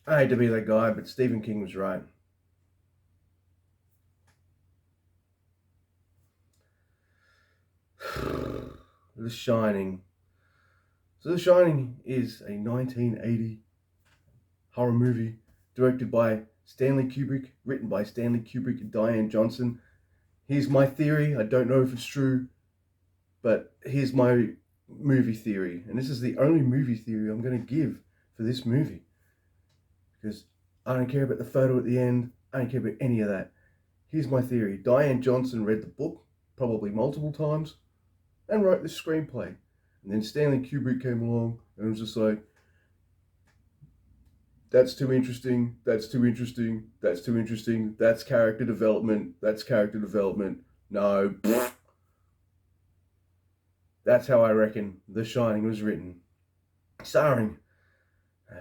I hate to be that guy, but Stephen King was right. The Shining. So The Shining is a 1980 horror movie directed by Stanley Kubrick, written by Stanley Kubrick and Diane Johnson. Here's my theory. I don't know if it's true, but here's my movie theory. And this is the only movie theory I'm going to give for this movie. Because I don't care about the photo at the end. I don't care about any of that. Here's my theory. Diane Johnson read the book, probably multiple times, and wrote the screenplay. And then Stanley Kubrick came along and was just like, that's too interesting, that's too interesting, that's too interesting, that's character development, that's character development. No. That's how I reckon The Shining was written. Starring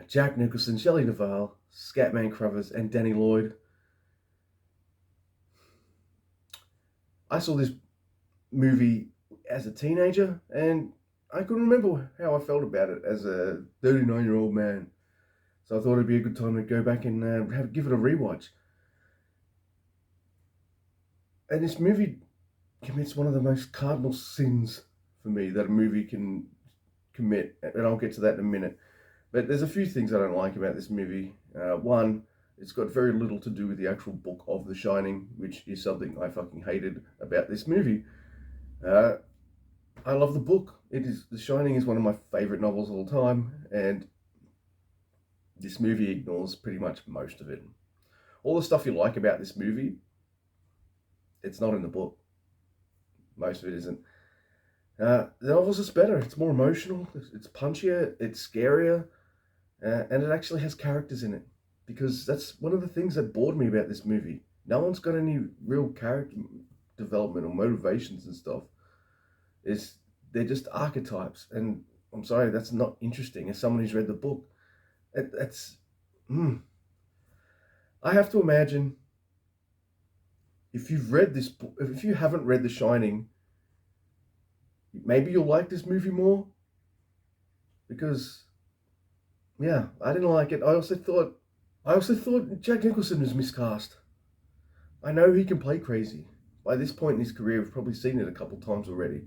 Jack Nicholson, Shelley Duvall, Scatman Crothers, and Danny Lloyd. I saw this movie as a teenager, and I couldn't remember how I felt about it as a 39-year-old man. So I thought it'd be a good time to go back and give it a rewatch. And this movie commits one of the most cardinal sins for me that a movie can commit, and I'll get to that in a minute. But there's a few things I don't like about this movie. One, it's got very little to do with the actual book of The Shining, which is something I fucking hated about this movie. Uh, I love the book. The Shining is one of my favorite novels of all time, and this movie ignores pretty much most of it. All the stuff you like about this movie, it's not in the book. Most of it isn't. The novel's just better. It's more emotional. It's punchier. It's scarier, and it actually has characters in it. Because that's one of the things that bored me about this movie. No one's got any real character development or motivations and stuff. They're just archetypes, and I'm sorry, that's not interesting. As someone who's read the book, that's. I have to imagine if you've read this book, if you haven't read The Shining, maybe you'll like this movie more because, yeah, I didn't like it. I also thought Jack Nicholson was miscast. I know he can play crazy. By this point in his career, we've probably seen it a couple times already.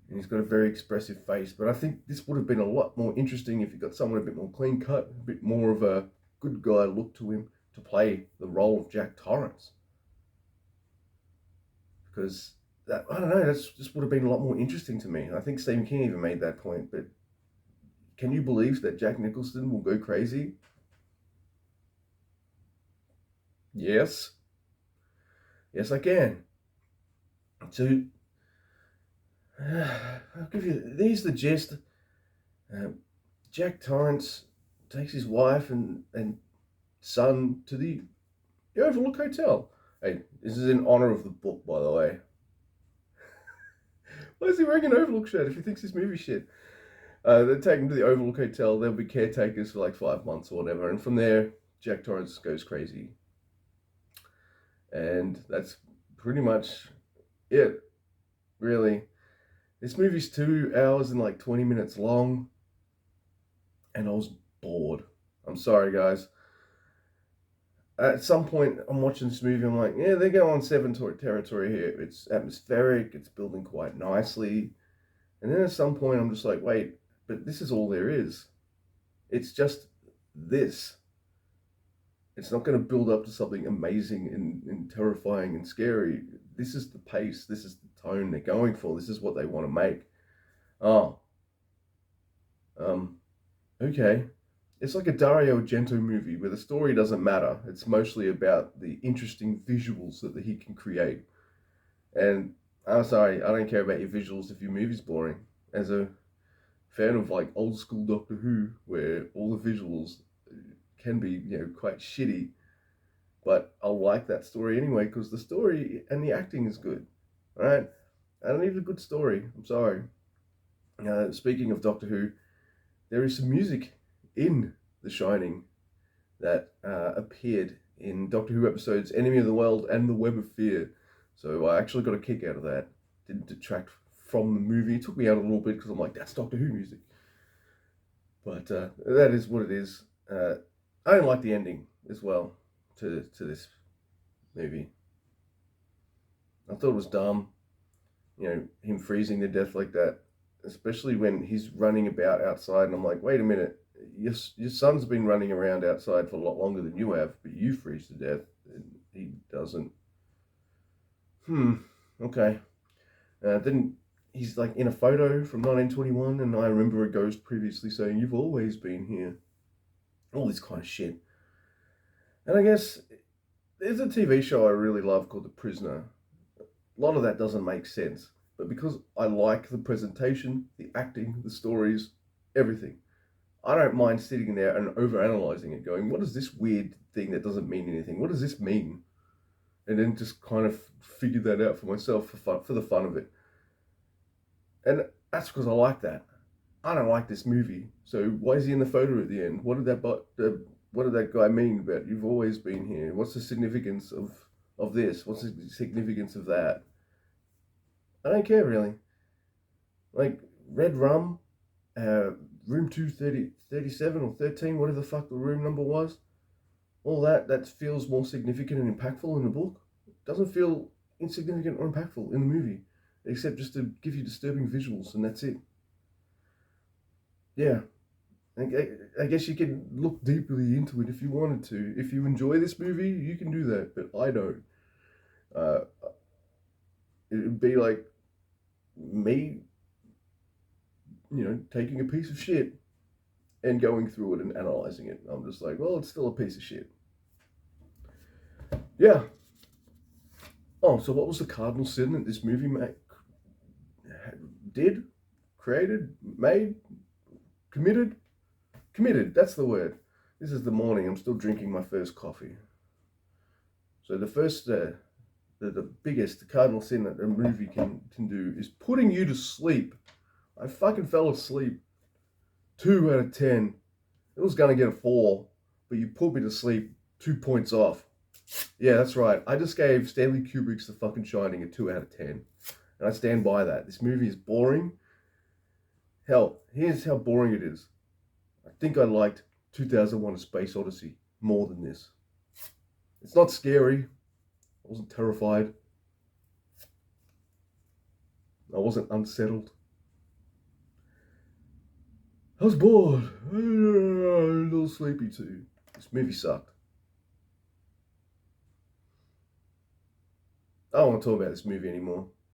And he's got a very expressive face. But I think this would have been a lot more interesting if you got someone a bit more clean cut, a bit more of a good guy look to him to play the role of Jack Torrance. Because I don't know, that just would have been a lot more interesting to me. I think Stephen King even made that point. But can you believe that Jack Nicholson will go crazy? Yes. Yes, I can. So I'll give you. These the gist. Uh, Jack Torrance takes his wife and son to the Overlook Hotel. Hey, this is in honor of the book, by the way. Why is he wearing an Overlook shirt if he thinks this movie shit? They take him to the Overlook Hotel. They'll be caretakers for like 5 months or whatever, and from there, Jack Torrance goes crazy, and that's pretty much it. Really, this movie's 2 hours and like 20 minutes long, and I was bored. I'm sorry, guys. At some point, I'm watching this movie. I'm like, yeah, they go on seven territory here. It's atmospheric. It's building quite nicely. And then at some point, I'm just like, wait, but this is all there is. It's just this. It's not going to build up to something amazing and terrifying and scary. This is the pace. This is the tone they're going for. This is what they want to make. Oh, um, okay. It's like a Dario Argento movie where the story doesn't matter. It's mostly about the interesting visuals that he can create. And I'm sorry, I don't care about your visuals if your movie's boring. As a fan of like old school Doctor Who, where all the visuals can be quite shitty, but I'll like that story anyway because the story and the acting is good. All right, I don't need a good story. I'm sorry. Speaking of Doctor Who, there is some music in The Shining that appeared in Doctor Who episodes Enemy of the World and The Web of Fear. So I actually got a kick out of that. Didn't detract from the movie. It took me out a little bit because I'm like, that's Doctor Who music. But that is what it is. Uh, I didn't like the ending as well to this movie. I thought it was dumb. You know, him freezing to death like that, especially when he's running about outside, and I'm like, wait a minute, your son's been running around outside for a lot longer than you have, but you freeze to death, and he doesn't. Okay. Then he's like in a photo from 1921, and I remember a ghost previously saying, "You've always been here." All this kind of shit. And I guess there's a TV show I really love called The Prisoner. A lot of that doesn't make sense, but because I like the presentation, the acting, the stories, everything, I don't mind sitting there and overanalyzing it, going, "What is this weird thing that doesn't mean anything? What does this mean?" And then just kind of figure that out for myself for the fun of it. And that's because I like that. I don't like this movie. So why is he in the photo at the end? What did that guy mean about "you've always been here"? What's the significance of this? What's the significance of that? I don't care really. Like Red Rum, room 237 or 13, whatever the fuck the room number was. All that feels more significant and impactful in the book. It doesn't feel insignificant or impactful in the movie, except just to give you disturbing visuals, and that's it. Yeah, I guess you can look deeply into it if you wanted to. If you enjoy this movie, you can do that, but I don't. Uh, it would be like me, taking a piece of shit and going through it and analyzing it. I'm just like, well, it's still a piece of shit. Yeah. Oh, so what was the cardinal sin that this movie did, created, made, committed? Committed, that's the word. This is the morning. I'm still drinking my first coffee. So the first, the biggest cardinal sin that a movie can do is putting you to sleep. I fucking fell asleep. 2 out of 10. It was gonna get a 4, but you put me to sleep 2 points off. Yeah, that's right. I just gave Stanley Kubrick's The fucking Shining a 2 out of 10, and I stand by that. This movie is boring. Hell, here's how boring it is. I think I liked 2001: A Space Odyssey more than this. It's not scary. I wasn't terrified. I wasn't unsettled. I was bored. A little sleepy too. This movie sucked. I don't want to talk about this movie anymore.